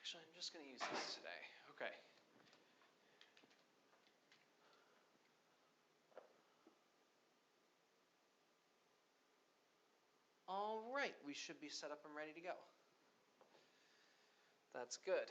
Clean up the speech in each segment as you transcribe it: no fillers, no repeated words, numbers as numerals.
Actually, I'm just going to use this today. Okay. All right, we should be set up and ready to go. That's good.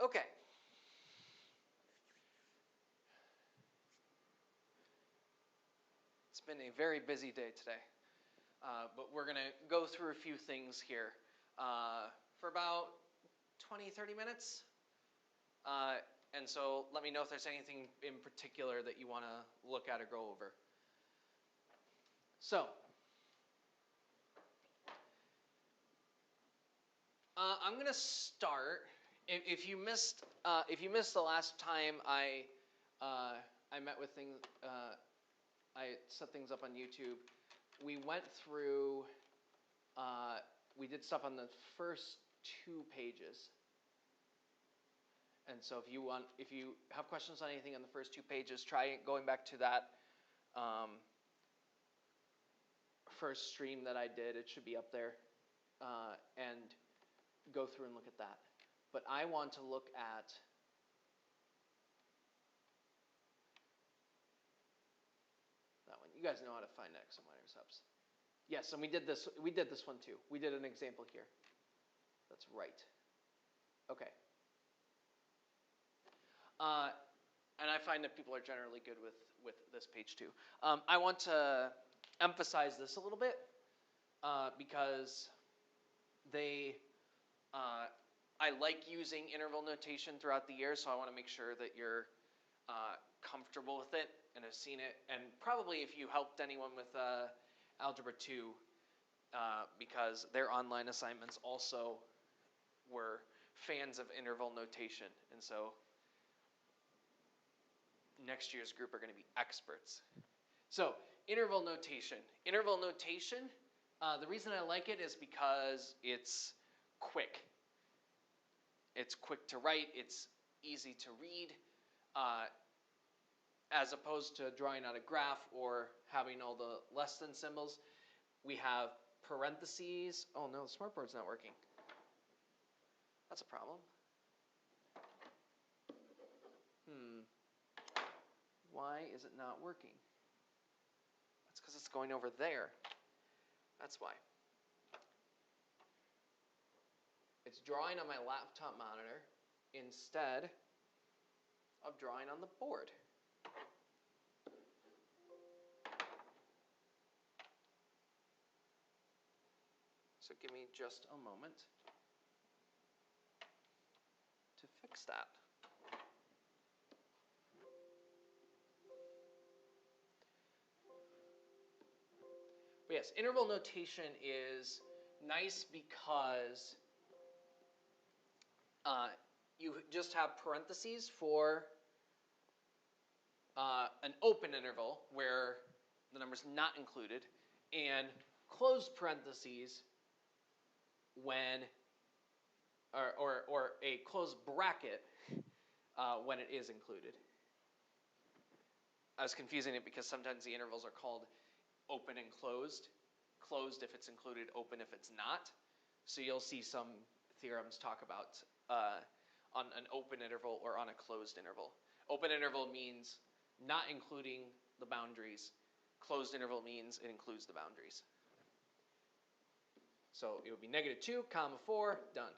Okay. It's been a very busy day today, but we're going to go through a few things here for about 20, 30 minutes. And so let me know if there's anything in particular that you want to look at or go over. So, I'm going to start. If you missed the last time I met with things, I set things up on YouTube. We went through. We did stuff on the first 2 pages. And so if you have questions on anything on the first 2 pages, try going back to that first stream that I did. It should be up there, and go through and look at that. But I want to look at that one. You guys know how to find x and y intercepts. Yes, and we did this one too. We did an example here. That's right. Okay. And I find that people are generally good with this page too. I want to emphasize this a little bit because I like using interval notation throughout the year, so I want to make sure that you're comfortable with it and have seen it. And probably if you helped anyone with Algebra 2, because their online assignments also were fans of interval notation. And so next year's group are going to be experts. So interval notation. Interval notation, the reason I like it is because it's quick. It's quick to write. It's easy to read. As opposed to drawing out a graph or having all the less than symbols, we have parentheses. Oh no, the smartboard's not working. That's a problem. Why is it not working? That's because it's going over there. That's why. It's drawing on my laptop monitor instead of drawing on the board. So give me just a moment to fix that. But yes, interval notation is nice because you just have parentheses for an open interval where the number's not included, and closed parentheses when, or a closed bracket when it is included. I was confusing it because sometimes the intervals are called open and closed. Closed if it's included, open if it's not. So you'll see some theorems talk about on an open interval or on a closed interval. Open interval means not including the boundaries. Closed interval means it includes the boundaries. So it would be -2, 4, done.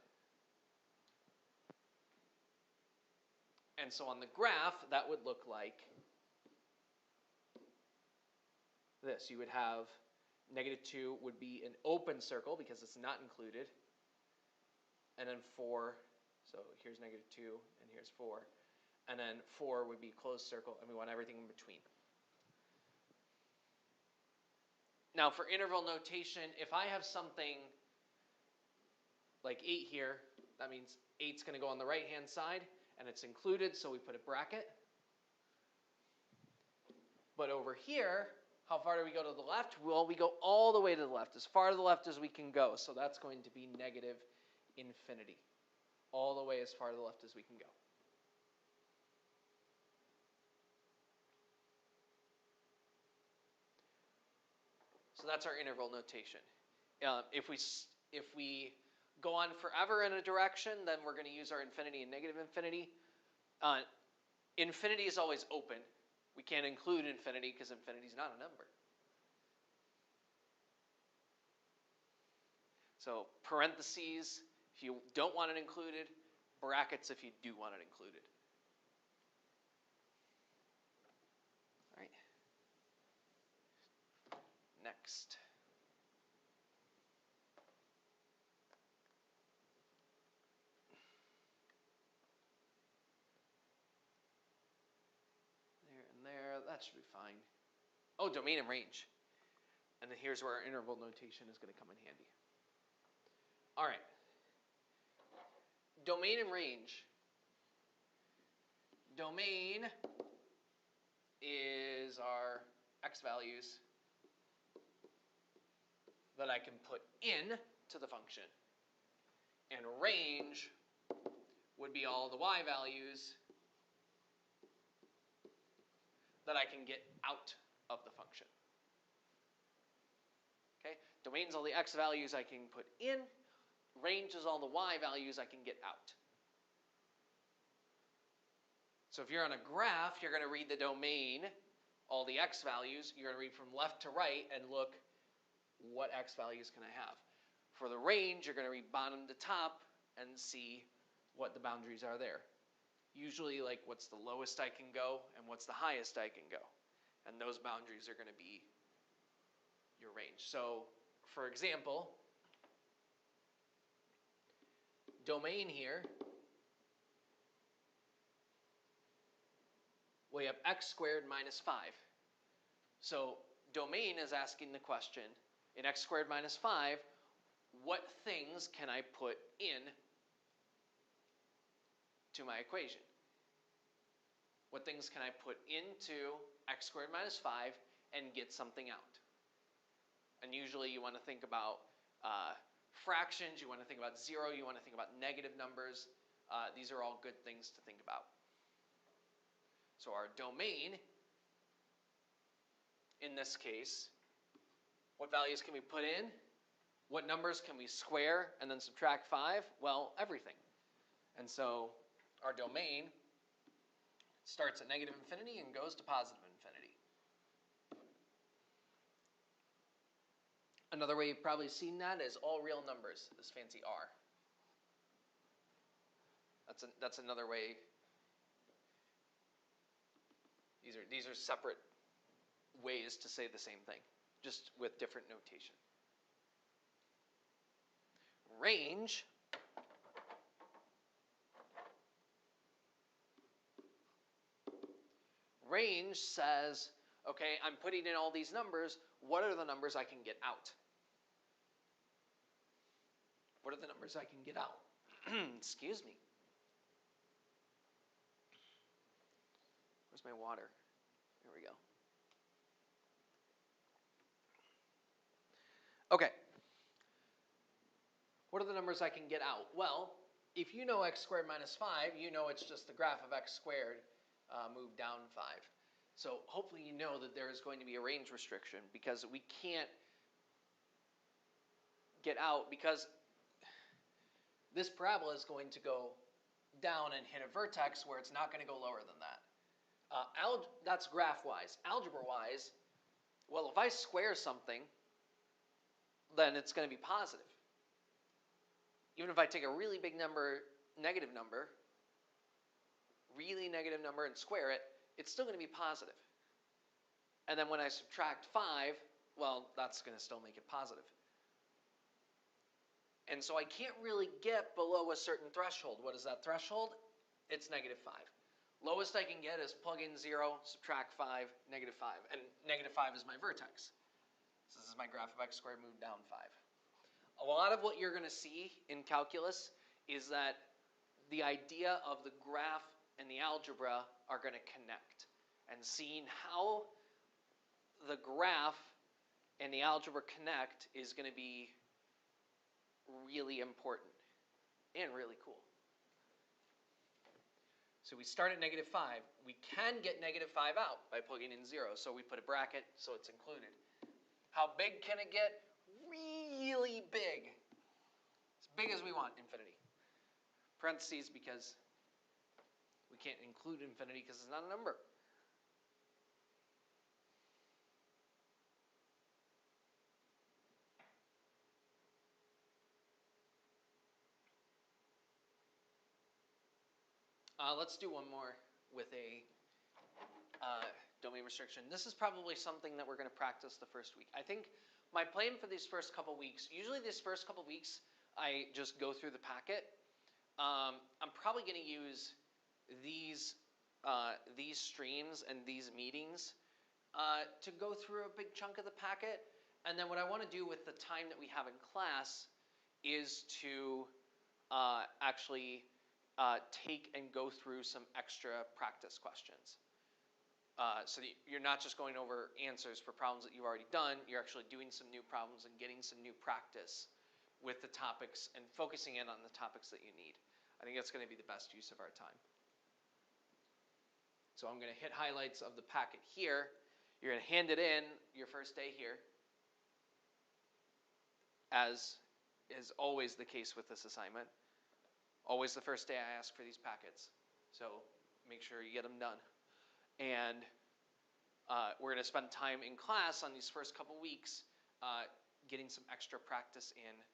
And so on the graph, that would look like this. You would have -2 would be an open circle because it's not included. And then 4, so here's -2 and here's 4. And then 4 would be closed circle, and we want everything in between. Now for interval notation, if I have something like 8 here, that means 8's going to go on the right-hand side, and it's included, so we put a bracket. But over here, how far do we go to the left? Well, we go all the way to the left, as far to the left as we can go. So that's going to be negative infinity, all the way as far to the left as we can go. So that's our interval notation. If we go on forever in a direction, then we're going to use our infinity and negative infinity. Infinity is always open. We can't include infinity because infinity is not a number. So parentheses if you don't want it included, brackets if you do want it included. All right. Next. There and there, that should be fine. Oh, domain and range. And then here's where our interval notation is going to come in handy. All right. Domain and range. Domain is our x values that I can put in to the function. And range would be all the y values that I can get out of the function. Okay? Domain's all the x values I can put in. Range is all the y values I can get out. So if you're on a graph, you're going to read the domain, all the x values. You're going to read from left to right and look, what x values can I have? For the range, you're going to read bottom to top and see what the boundaries are there. Usually, like, what's the lowest I can go and what's the highest I can go. And those boundaries are going to be your range. So, for example, domain here, we have x squared minus 5. So domain is asking the question, in x squared minus 5, what things can I put in to my equation? What things can I put into x squared minus 5 and get something out? And usually you want to think about fractions, you want to think about 0, you want to think about negative numbers. These are all good things to think about. So our domain, in this case, what values can we put in? What numbers can we square and then subtract 5? Well, everything. And so our domain starts at negative infinity and goes to positive infinity. Another way you've probably seen that is all real numbers, this fancy R. That's another way. These are separate ways to say the same thing, just with different notation. Range says, okay, I'm putting in all these numbers. What are the numbers I can get out? What are the numbers I can get out? Excuse me. Where's my water? There we go. Okay. What are the numbers I can get out? Well, if you know x squared minus 5, you know it's just the graph of x squared moved down 5. So hopefully you know that there is going to be a range restriction because we can't get out because this parabola is going to go down and hit a vertex where it's not going to go lower than that. That's graph-wise. Algebra-wise, well, if I square something, then it's going to be positive. Even if I take a really big number, negative number, really negative number, and square it, it's still going to be positive. And then when I subtract 5, well, that's going to still make it positive. And so I can't really get below a certain threshold. What is that threshold? It's negative 5. Lowest I can get is plug in 0, subtract 5, negative 5. And negative 5 is my vertex. So this is my graph of x squared moved down 5. A lot of what you're going to see in calculus is that the idea of the graph and the algebra are going to connect. And seeing how the graph and the algebra connect is going to be really important and really cool. So we start at -5. We can get -5 out by plugging in 0. So we put a bracket so it's included. How big can it get? Really big. As big as we want, infinity. Parentheses because we can't include infinity because it's not a number. Let's do one more with a domain restriction. This is probably something that we're going to practice the first week. I think my plan for these first couple weeks, usually these first couple weeks, I just go through the packet. I'm probably going to use these streams and these meetings to go through a big chunk of the packet. And then what I want to do with the time that we have in class is to actually take and go through some extra practice questions. So that you're not just going over answers for problems that you've already done, you're actually doing some new problems and getting some new practice with the topics and focusing in on the topics that you need. I think that's going to be the best use of our time. So I'm going to hit highlights of the packet here. You're going to hand it in your first day here, as is always the case with this assignment. Always the first day I ask for these packets. So make sure you get them done. And we're going to spend time in class on these first couple weeks getting some extra practice in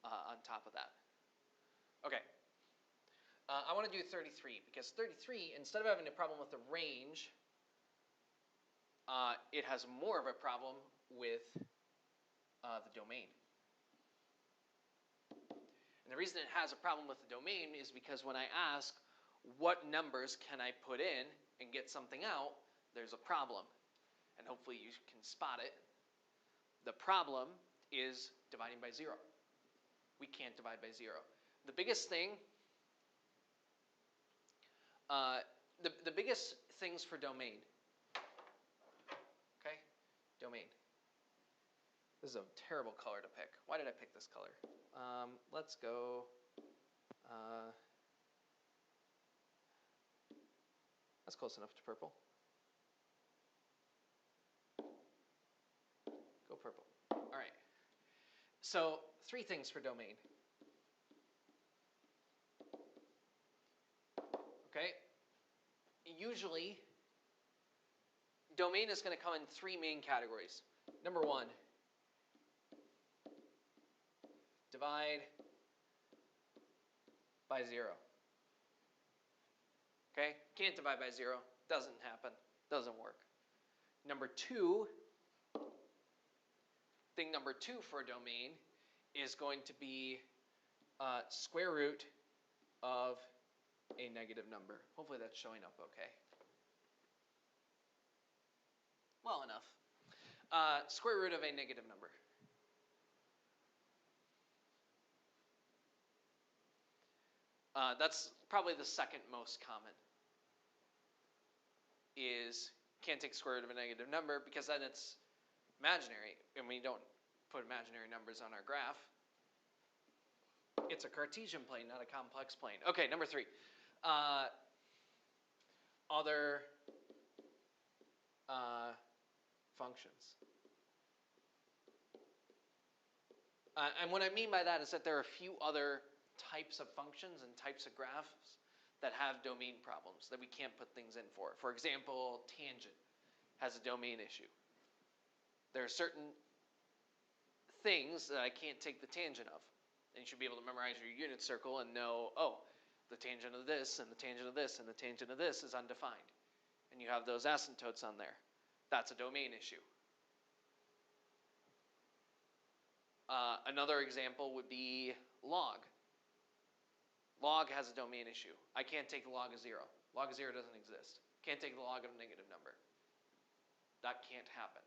on top of that. Okay. I want to do 33 because 33, instead of having a problem with the range, it has more of a problem with the domain. And the reason it has a problem with the domain is because when I ask what numbers can I put in and get something out, there's a problem. And hopefully you can spot it. The problem is dividing by 0. We can't divide by 0. The biggest thing, the biggest things for domain, okay, domain. This is a terrible color to pick. Why did I pick this color? Let's go, that's close enough to purple. Go purple. All right. So 3 things for domain. Okay. Usually, domain is going to come in 3 main categories. Number 1, divide by 0. Okay? Can't divide by 0. Doesn't happen. Doesn't work. Number 2, thing number 2 for a domain is going to be square root of a negative number. Hopefully that's showing up okay. Well enough. Square root of a negative number. That's probably the second most common. Is can't take square root of a negative number because then it's imaginary, and we don't put imaginary numbers on our graph. It's a Cartesian plane, not a complex plane. Okay, number 3. Other functions. And what I mean by that is that there are a few other types of functions and types of graphs that have domain problems that we can't put things in for. For example, tangent has a domain issue. There are certain things that I can't take the tangent of. And you should be able to memorize your unit circle and know, oh, the tangent of this and the tangent of this and the tangent of this is undefined. And you have those asymptotes on there. That's a domain issue. Another example would be log. Log has a domain issue. I can't take the log of 0. Log of 0 doesn't exist. Can't take the log of a negative number. That can't happen.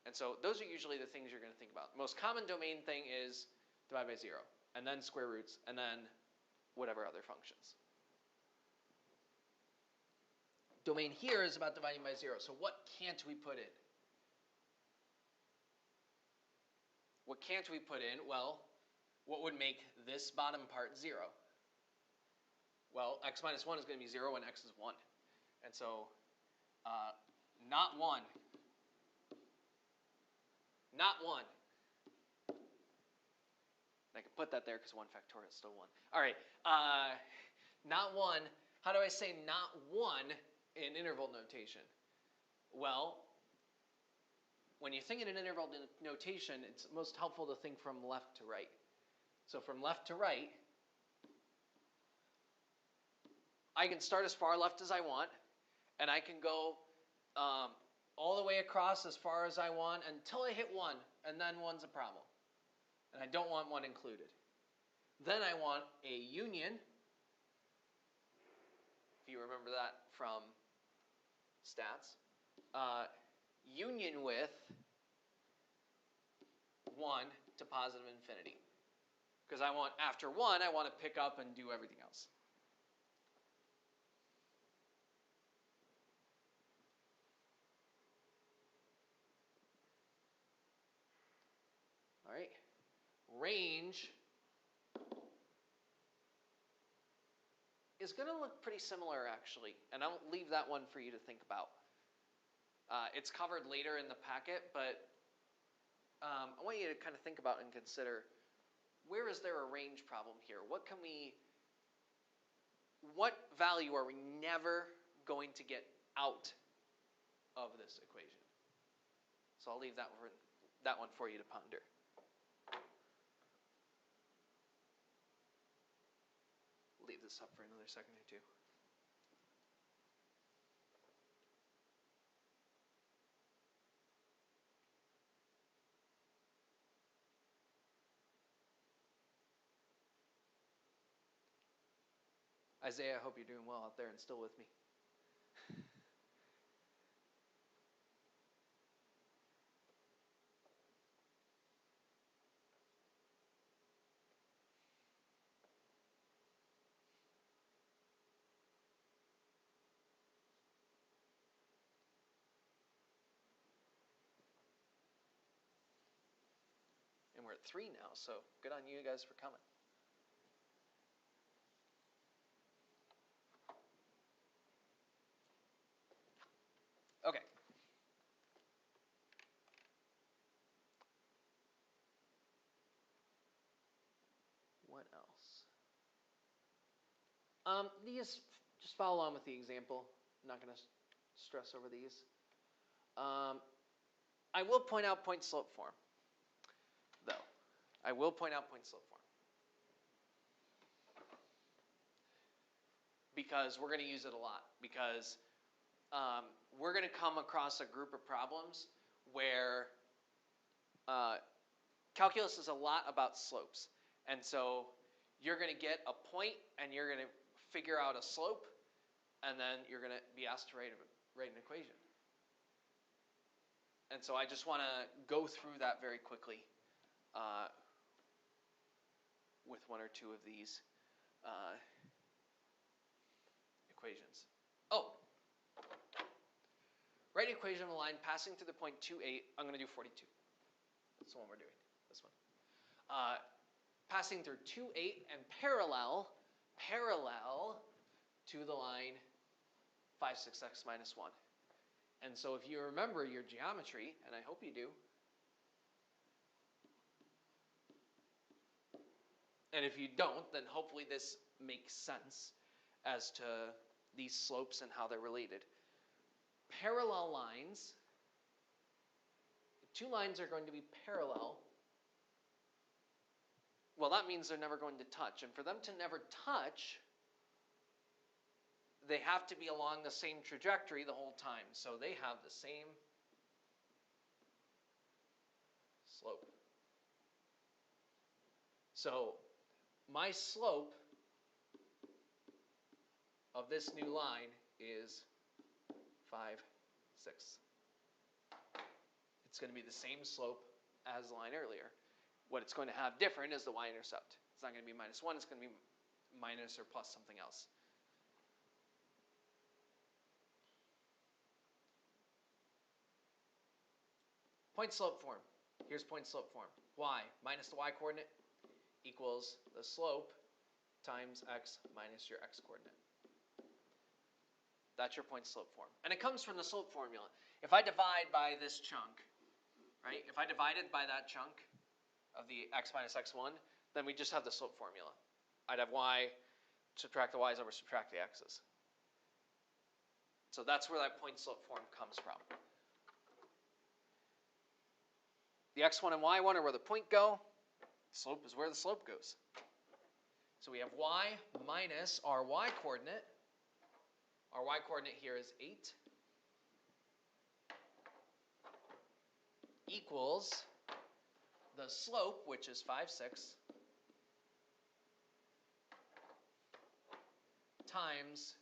And so those are usually the things you're going to think about. Most common domain thing is divide by 0, and then square roots, and then whatever other functions. Domain here is about dividing by 0. So what can't we put in? What can't we put in? Well, what would make this bottom part 0? Well, x minus 1 is going to be 0 when x is 1. And so not 1. Not 1. I can put that there because 1 factorial is still 1. All right. Not 1. How do I say not 1 in interval notation? Well, when you think in an interval notation, it's most helpful to think from left to right. So from left to right, I can start as far left as I want, and I can go all the way across as far as I want until I hit 1, and then 1's a problem. And I don't want 1 included. Then I want a union, if you remember that from stats, union with 1 to positive infinity. Because I want, after 1, I want to pick up and do everything else. All right. Range is going to look pretty similar, actually. And I'll leave that one for you to think about. It's covered later in the packet, but I want you to kind of think about and consider, where is there a range problem here? What value are we never going to get out of this equation? So I'll leave that one for you to ponder. Leave this up for another second or two. Isaiah, I hope you're doing well out there and still with me. And we're at 3 now, so good on you guys for coming. Okay. What else? These, just follow along with the example. I'm not going to stress over these. I will point out point-slope form, though. I will point out point-slope form. Because we're going to use it a lot. Because we're going to come across a group of problems where calculus is a lot about slopes. And so you're going to get a point, and you're going to figure out a slope, and then you're going to be asked to write an equation. And so I just want to go through that very quickly with one or two of these equations. Oh, write an equation of a line passing through the point 2,8. I'm going to do 42. That's the one we're doing, this one. Passing through 2,8 and parallel to the line 5, 6x minus 1. And so if you remember your geometry, and I hope you do, and if you don't, then hopefully this makes sense as to these slopes and how they're related. Parallel lines, two lines are going to be parallel. Well, that means they're never going to touch. And for them to never touch, they have to be along the same trajectory the whole time. So they have the same slope. So my slope of this new line is 5, 6. It's going to be the same slope as the line earlier. What it's going to have different is the y-intercept. It's not going to be minus 1. It's going to be minus or plus something else. Point slope form. Here's point slope form. Y minus the y coordinate equals the slope times x minus your x coordinate. That's your point slope form. And it comes from the slope formula. If I divide by this chunk, right? If I divided by that chunk of the x minus x1, then we just have the slope formula. I'd have y, subtract the y's over subtract the x's. So that's where that point slope form comes from. The x1 and y1 are where the point go. Slope is where the slope goes. So we have y minus our y coordinate. Our y coordinate here is 8 equals the slope, which is 5, 6, times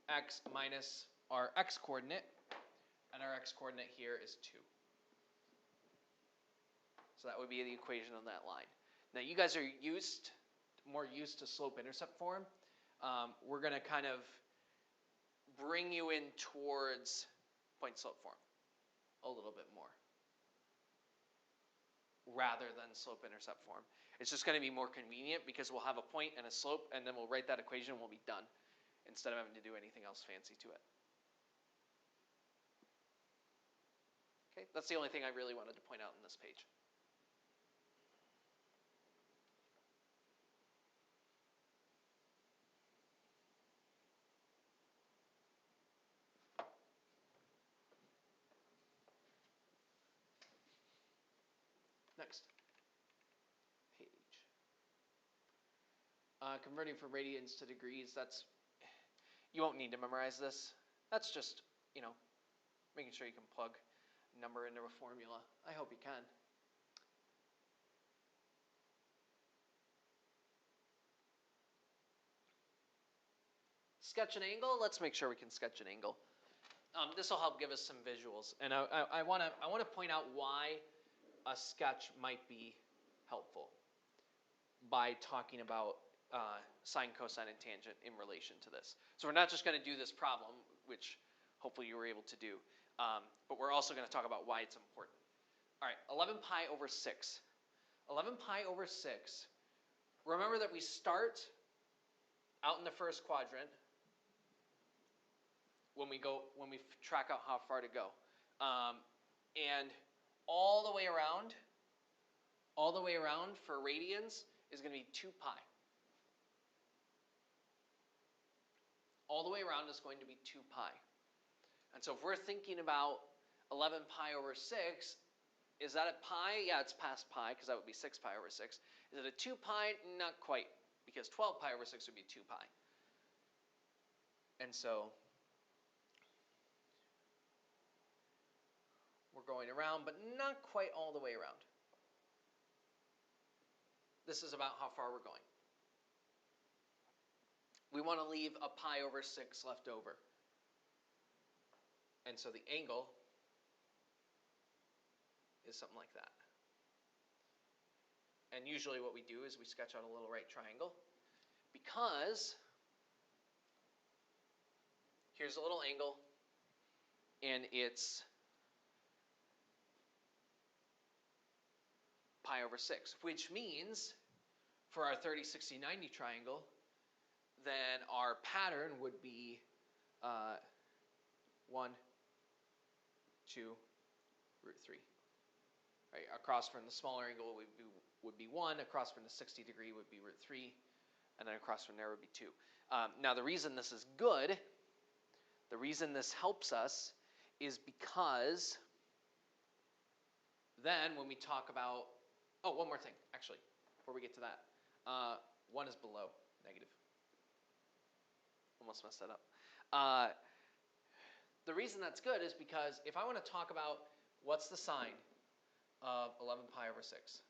x minus our x coordinate, and our x coordinate here is 2. So that would be the equation on that line. Now you guys are more used to slope-intercept form. We're going to kind of bring you in towards point-slope form a little bit more, rather than slope-intercept form. It's just going to be more convenient because we'll have a point and a slope, and then we'll write that equation and we'll be done, instead of having to do anything else fancy to it. Okay, that's the only thing I really wanted to point out in this page. Next page. Converting from radians to degrees, you won't need to memorize this. That's just, making sure you can plug a number into a formula. I hope you can. Sketch an angle. Let's make sure we can sketch an angle. This will help give us some visuals. And I want to point out why a sketch might be helpful by talking about sine, cosine, and tangent in relation to this. So we're not just going to do this problem, which hopefully you were able to do, but we're also going to talk about why it's important. All right, 11 pi over 6. 11 pi over 6, remember that we start out in the first quadrant when we track out how far to go. And all the way around for radians is going to be 2 pi. All the way around is going to be 2 pi. And so if we're thinking about 11 pi over 6, is that at pi? Yeah, it's past pi, because that would be 6 pi over 6. Is it a 2 pi? Not quite, because 12 pi over 6 would be 2 pi. And so we're going around, but not quite all the way around. This is about how far we're going. We want to leave a pi over 6 left over. And so the angle is something like that. And usually what we do is we sketch out a little right triangle, because here's a little angle, and it's pi over 6, which means for our 30, 60, 90 triangle, then our pattern would be 1, 2, root 3. Right? Across from the smaller angle would be 1, across from the 60 degree would be root 3, and then across from there would be 2. Now the reason this is good, the reason this helps us, is because then when we talk about, one more thing, actually, before we get to that. 1 is below negative. Almost messed that up. The reason that's good is because if I want to talk about what's the sine of 11 pi over 6,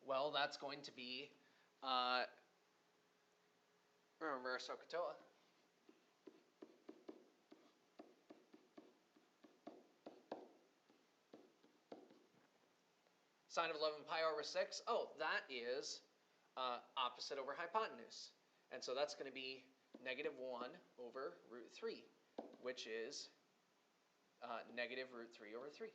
well, that's going to be, remember SOHCAHTOA. Sine of 11 pi over 6, oh, that is opposite over hypotenuse. And so that's going to be negative 1 over root 3, which is negative root 3 over 3.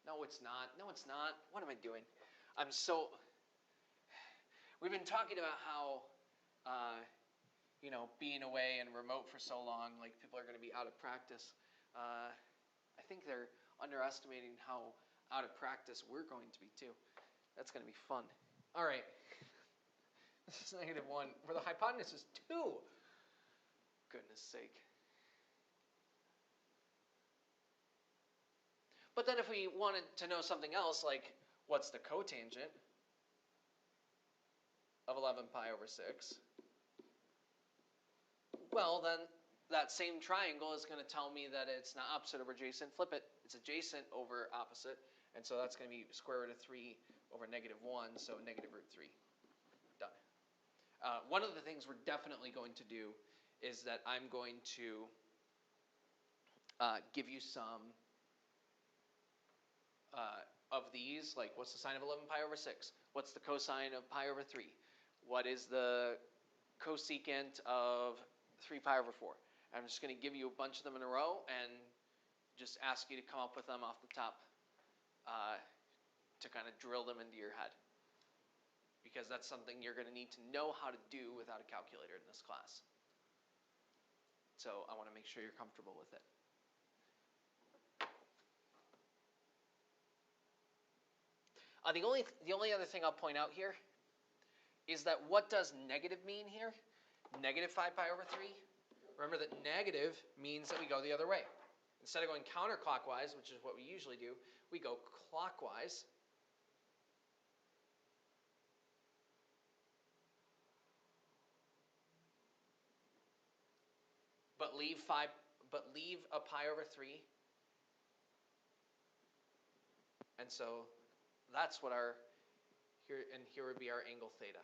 No, it's not. No, it's not. What am I doing? We've been talking about how, being away and remote for so long, like people are going to be out of practice. I think they're underestimating how out of practice we're going to be too. That's going to be fun. All right. This is negative 1, where the hypotenuse is 2. Goodness sake. But then if we wanted to know something else, like what's the cotangent of 11 pi over 6, well, then that same triangle is going to tell me that it's not opposite over adjacent. Flip it. It's adjacent over opposite. And so that's going to be square root of 3 over negative 1, so negative root 3. Done. One of the things we're definitely going to do is that I'm going to give you some of these, like what's the sine of 11 pi over 6? What's the cosine of pi over 3? What is the cosecant of 3 pi over 4? I'm just going to give you a bunch of them in a row and just ask you to come up with them off the top to kind of drill them into your head. Because that's something you're going to need to know how to do without a calculator in this class. So I want to make sure you're comfortable with it. The only other thing I'll point out here is that what does negative mean here? Negative 5 pi over 3. Remember that negative means that we go the other way. Instead of going counterclockwise, which is what we usually do, we go clockwise. But leave a pi over 3. And so that's what here would be our angle theta.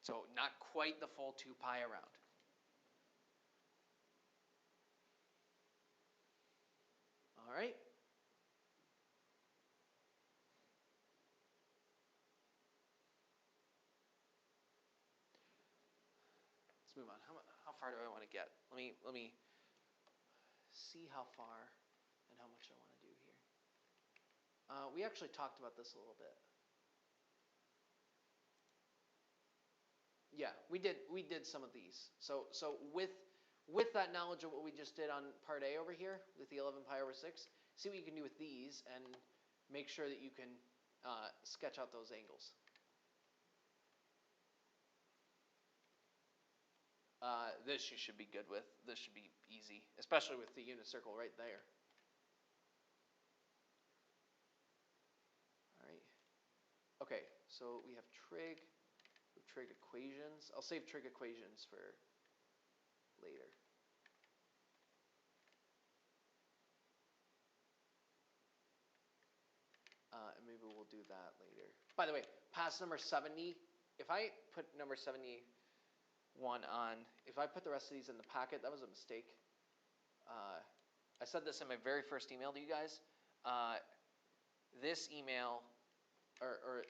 So not quite the full 2 pi around. All right. Let's move on. How far do I want to get? Let me see how far and how much I want to do here. We actually talked about this a little bit. Yeah, we did some of these. So with that knowledge of what we just did on part A over here with the 11 pi over 6, see what you can do with these and make sure that you can sketch out those angles. This you should be good with. This should be easy, especially with the unit circle right there. All right. Okay, so we have trig equations. I'll save trig equations for later. And maybe we'll do that later. By the way, past number 70, if I put number 71 on, if I put the rest of these in the packet, that was a mistake. I said this in my very first email to you guys. This email, or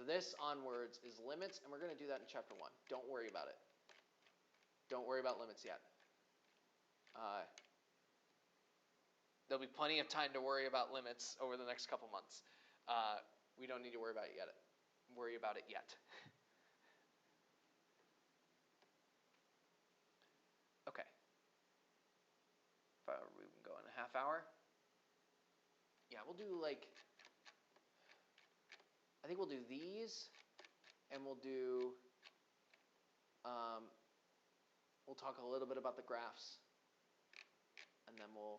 this onwards is limits, and we're going to do that in chapter 1. Don't worry about it. Don't worry about limits yet. There'll be plenty of time to worry about limits over the next couple months. We don't need to worry about it yet. Okay. We've been going a half hour. Yeah, we'll do I think we'll do these, and we'll do, we'll talk a little bit about the graphs, and then we'll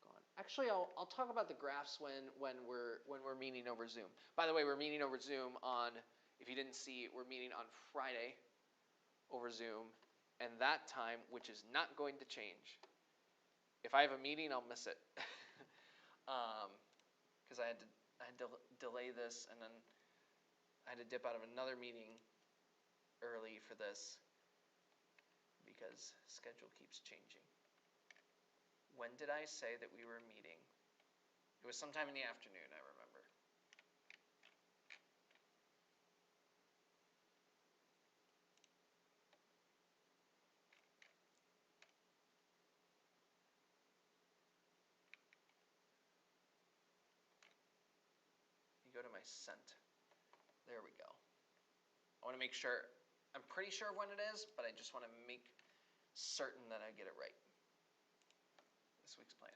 go on. Actually, I'll talk about the graphs when we're meeting over Zoom. By the way, we're meeting over Zoom on, if you didn't see, we're meeting on Friday over Zoom, and that time, which is not going to change. If I have a meeting, I'll miss it. Because I I had to delay this, and then I had to dip out of another meeting early for this because schedule keeps changing. When did I say that we were meeting? It was sometime in the afternoon, I remember. You go to my sent. There we go. I want to make sure, I'm pretty sure when it is, but I just want to make certain that I get it right. This week's plan.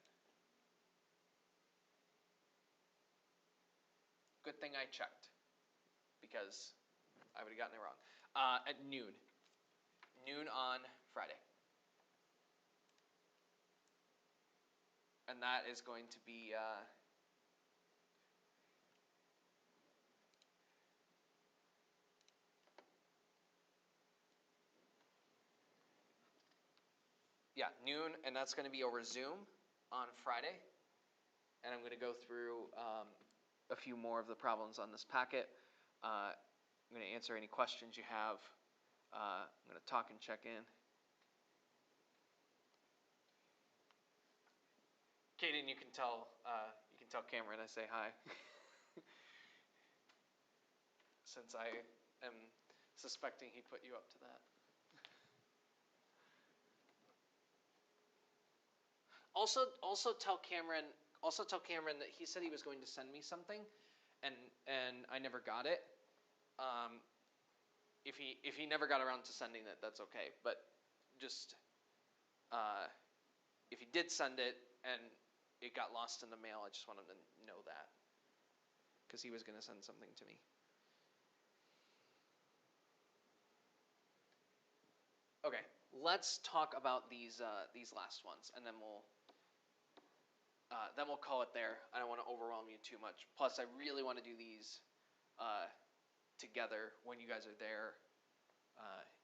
Good thing I checked, because I would have gotten it wrong. At noon. Noon on Friday. And that is going to be... yeah, noon, and that's going to be over Zoom on Friday. And I'm going to go through a few more of the problems on this packet. I'm going to answer any questions you have. I'm going to talk and check in. Kaden, you can tell Cameron I say hi. Since I am suspecting he put you up to that. Also tell Cameron that he said he was going to send me something, and I never got it. If he never got around to sending it, that's okay. But just if he did send it and it got lost in the mail, I just want him to know that, because he was going to send something to me. Okay, let's talk about these last ones, and then we'll call it there. I don't want to overwhelm you too much. Plus, I really want to do these together when you guys are there,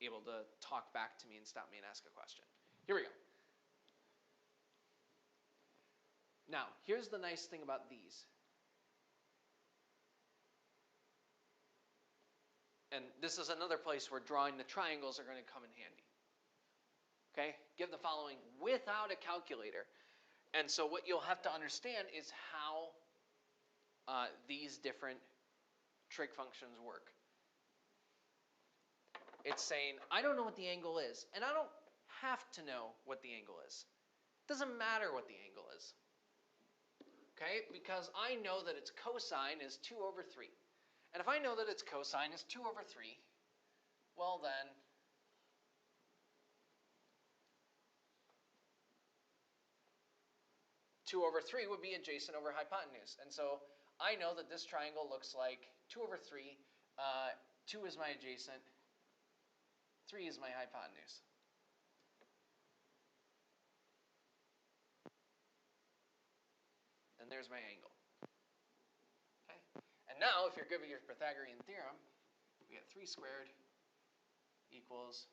able to talk back to me and stop me and ask a question. Here we go. Now, here's the nice thing about these. And this is another place where drawing the triangles are going to come in handy. Okay? Give the following without a calculator. And so what you'll have to understand is how these different trig functions work. It's saying, I don't know what the angle is, and I don't have to know what the angle is. It doesn't matter what the angle is. Okay? Because I know that its cosine is 2 over 3. And if I know that its cosine is 2 over 3, well then, two over 3 would be adjacent over hypotenuse. And so I know that this triangle looks like 2 over 3. 2 is my adjacent. 3 is my hypotenuse. And there's my angle. Okay? And now, if you're good with your Pythagorean theorem, we get 3 squared equals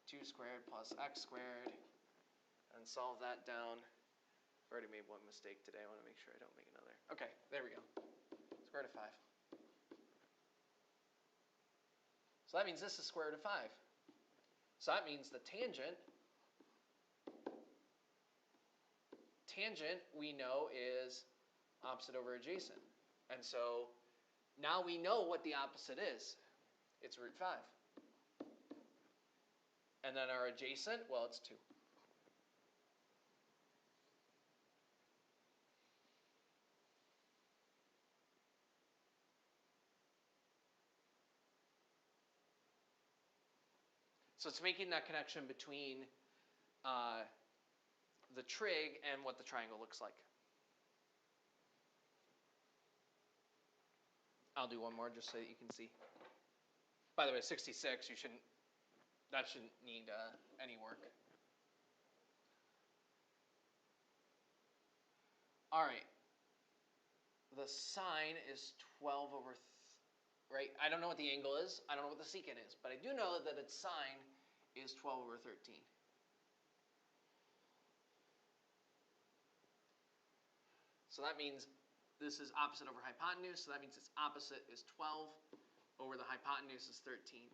2 squared plus x squared. And solve that down. I've already made one mistake today. I want to make sure I don't make another. Okay, there we go. Square root of 5. So that means this is square root of 5. So that means the tangent we know is opposite over adjacent. And so now we know what the opposite is. It's root 5. And then our adjacent, well, it's 2. So it's making that connection between the trig and what the triangle looks like. I'll do one more just so that you can see. By the way, 66, that shouldn't need any work. All right. The sine is 12 over, right? I don't know what the angle is. I don't know what the secant is. But I do know that its sine is 12 over 13. So that means This is opposite over hypotenuse, so that means its opposite is 12 over the hypotenuse is 13.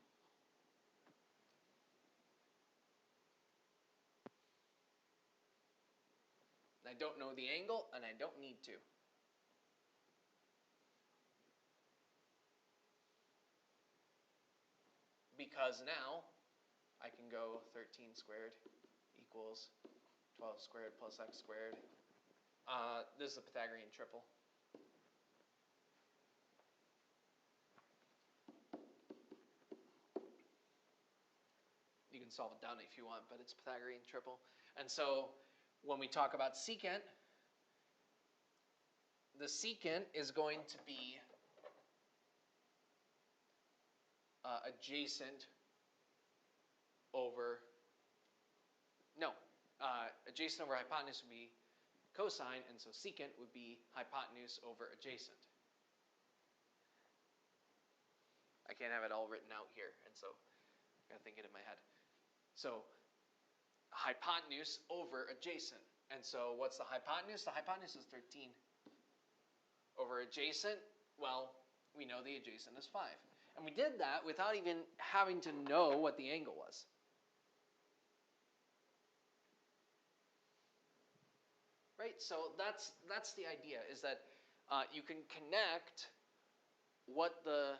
I don't know the angle, and I don't need to. Because now I can go 13 squared equals 12 squared plus x squared. This is a Pythagorean triple. You can solve it down if you want, but it's Pythagorean triple. And so when we talk about secant, the secant is going to be adjacent over, adjacent over hypotenuse would be cosine, and so secant would be hypotenuse over adjacent. I can't have it all written out here, and so I gotta think it in my head. So hypotenuse over adjacent. And so what's the hypotenuse? The hypotenuse is 13. Over adjacent, well, we know the adjacent is 5. And we did that without even having to know what the angle was. Right? So that's the idea, is that you can connect what the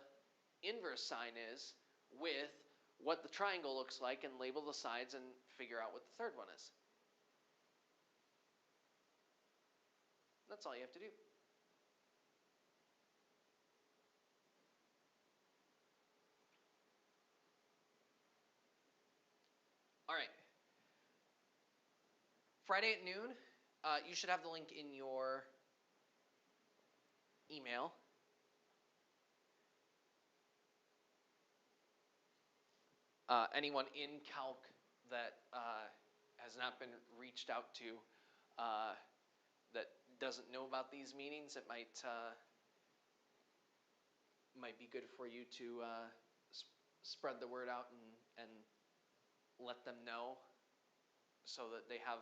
inverse sign is with what the triangle looks like and label the sides and figure out what the third one is. That's all you have to do. All right. Friday at noon, you should have the link in your email. Anyone in Calc that has not been reached out to, that doesn't know about these meetings, it might be good for you to spread the word out and let them know, so that they have,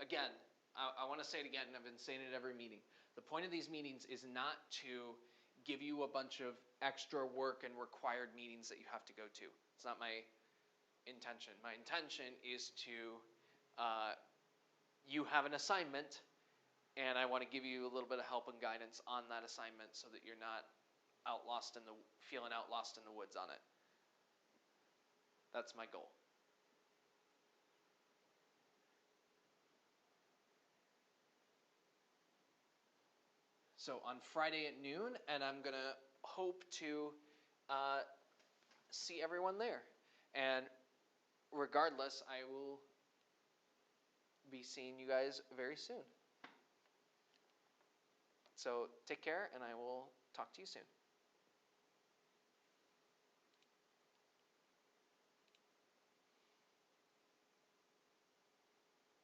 again, I want to say it again, and I've been saying it every meeting. The point of these meetings is not to give you a bunch of extra work and required meetings that you have to go to. It's not my intention. My intention is to, you have an assignment, and I want to give you a little bit of help and guidance on that assignment so that you're not feeling out lost in the woods on it. That's my goal. So on Friday at noon, and I'm going to hope to see everyone there. And regardless, I will be seeing you guys very soon. So take care, and I will talk to you soon.